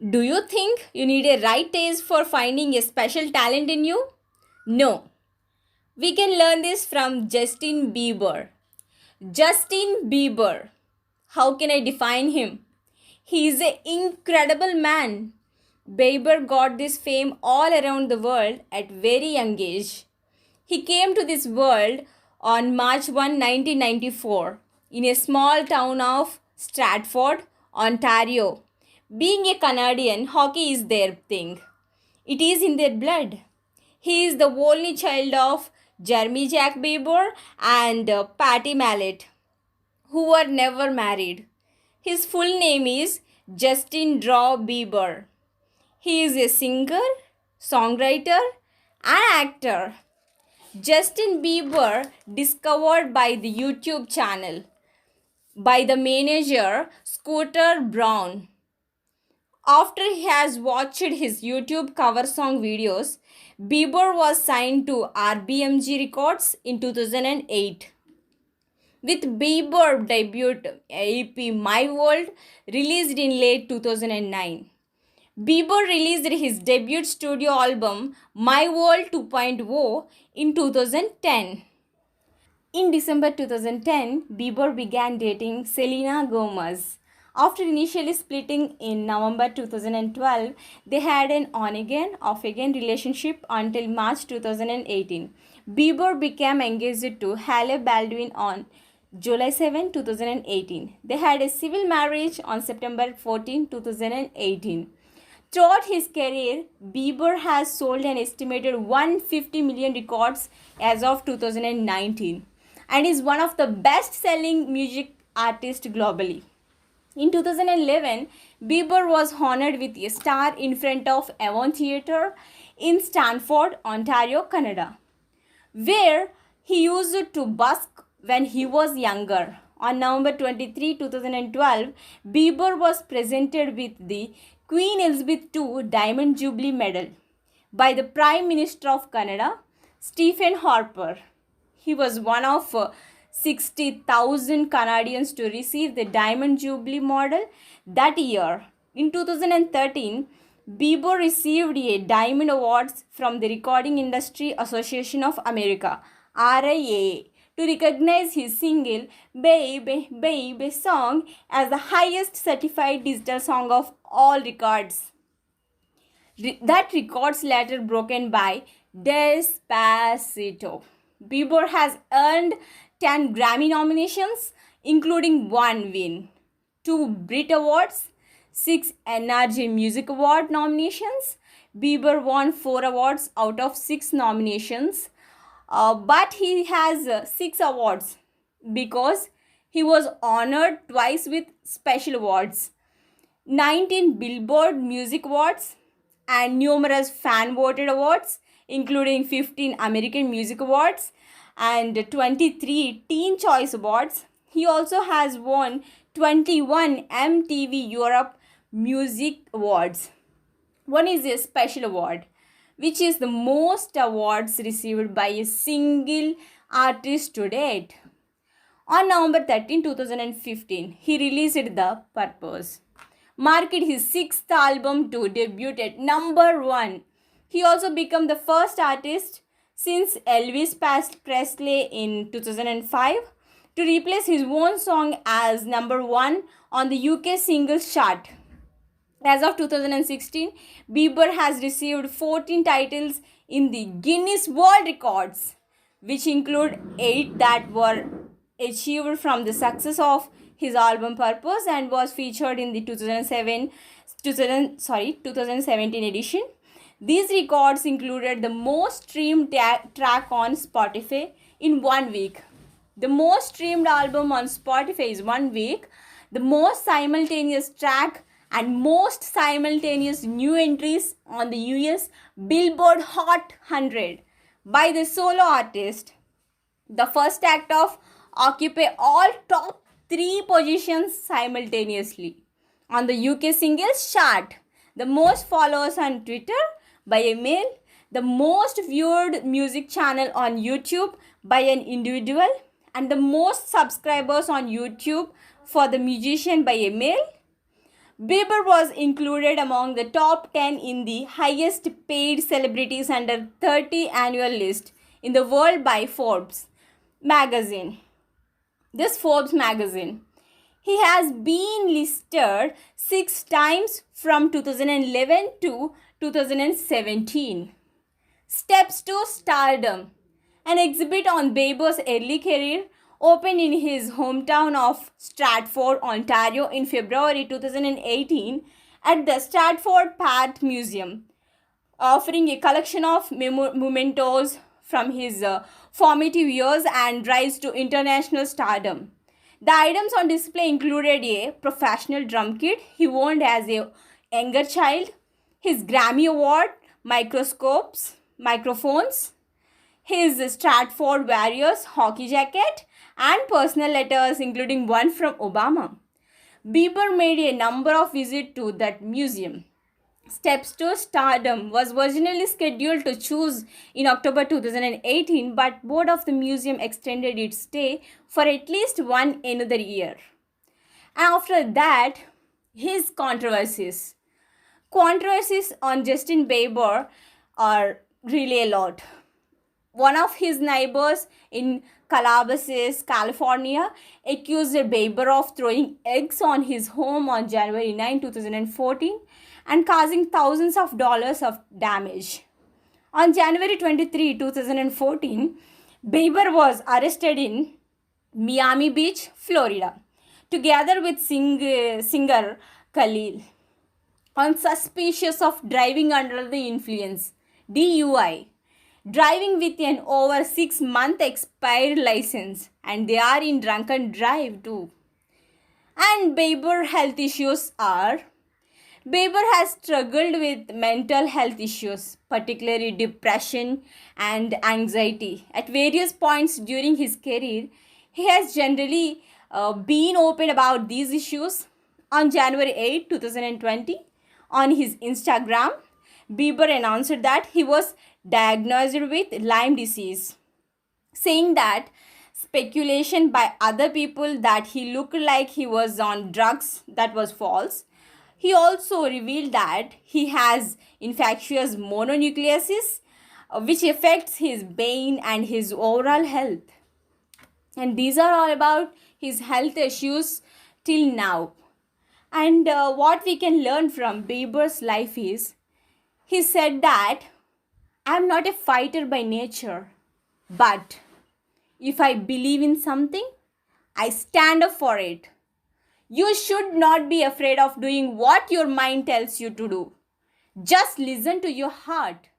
Do you think you need a right taste for finding a special talent in you? No. We can learn this from Justin Bieber. Justin Bieber. How can I define him? He is an incredible man. Bieber got this fame all around the world at very young age. He came to this world on March 1, 1994, in a small town of Stratford, Ontario. Being a Canadian, hockey is their thing. It is in their blood. He is the only child of Jeremy Jack Bieber and Patty Mallet, who were never married. His full name is Justin Draw Bieber. He is a singer, songwriter, and actor. Justin Bieber discovered by the YouTube channel by the manager Scooter Braun. After he has watched his YouTube cover song videos, Bieber was signed to RBMG Records in 2008. With Bieber debut EP My World released in late 2009. Bieber released his debut studio album My World 2.0 in 2010. In December 2010, Bieber began dating Selena Gomez. After initially splitting in November 2012, they had an on-again, off-again relationship until March 2018. Bieber became engaged to Halle Baldwin on July 7, 2018. They had a civil marriage on September 14, 2018. Throughout his career, Bieber has sold an estimated 150 million records as of 2019 and is one of the best-selling music artists globally. In 2011, Bieber was honored with a star in front of Avon Theatre in Stanford, Ontario, Canada, where he used to busk when he was younger. On November 23, 2012, Bieber was presented with the Queen Elizabeth II Diamond Jubilee Medal by the Prime Minister of Canada, Stephen Harper. He was one of 60,000 Canadians to receive the Diamond Jubilee Medal that year. In 2013, Bieber received a Diamond Awards from the Recording Industry Association of America, RIAA, to recognize his single Baby Baby song as the highest certified digital song of all records. That records later broken by Despacito. Bieber has earned 10 Grammy nominations, including 1 win, 2 Brit Awards, 6 NRJ Music Award nominations. Bieber won 4 awards out of 6 nominations, but he has 6 awards because he was honored twice with special awards, 19 Billboard Music Awards, and numerous fan voted awards, including 15 American Music Awards and 23 Teen Choice Awards. He also has won 21 MTV Europe Music Awards. One is a special award, which is the most awards received by a single artist to date. On November 13, 2015, he released The Purpose, marked his 6th album to debut at number 1. He also became the first artist since Elvis Presley in 2005 to replace his own song as number 1 on the UK singles chart. As of 2016, Bieber has received 14 titles in the Guinness World Records, which include 8 that were achieved from the success of his album Purpose and was featured in the 2017 edition. These records included the most streamed track on Spotify in 1 week. The most streamed album on Spotify is 1 week. The most simultaneous track and most simultaneous new entries on the US Billboard Hot 100 by the solo artist. The first act of occupy all top 3 positions simultaneously on the UK singles chart. The most followers on Twitter by a male, the most viewed music channel on YouTube by an individual, and the most subscribers on YouTube for the musician by a male. Bieber was included among the top 10 in the highest paid celebrities under 30 annual list in the world by Forbes magazine. This Forbes magazine. He has been listed 6 times from 2011 to 2017. Steps to Stardom. An exhibit on Bieber's early career opened in his hometown of Stratford, Ontario in February 2018 at the Stratford Pat Museum, offering a collection of mementos from his formative years and rise to international stardom. The items on display included a professional drum kit he owned as a younger child, his Grammy Award, microphones, his Stratford Warriors hockey jacket, and personal letters, including one from Obama. Bieber made a number of visits to that museum. Steps to Stardom was originally scheduled to choose in October 2018, but board of the museum extended its stay for at least one another year. After that, his controversies. Controversies on Justin Bieber are really a lot. One of his neighbors in Calabasas, California, accused Bieber of throwing eggs on his home on January 9, 2014 and causing thousands of dollars of damage. On January 23, 2014, Bieber was arrested in Miami Beach, Florida, together with singer Khalil, on suspicious of driving under the influence, DUI, driving with an over 6-month expired license, and they are in drunken drive too. And Bieber health issues are: Bieber has struggled with mental health issues, particularly depression and anxiety. At various points during his career, he has generally been open about these issues. On January 8, 2020, on his Instagram, Bieber announced that he was diagnosed with Lyme disease, saying that speculation by other people that he looked like he was on drugs, that was false. He also revealed that he has infectious mononucleosis, which affects his brain and his overall health. And these are all about his health issues till now. And what we can learn from Bieber's life is, he said that, "I'm not a fighter by nature, but if I believe in something, I stand up for it. You should not be afraid of doing what your mind tells you to do. Just listen to your heart."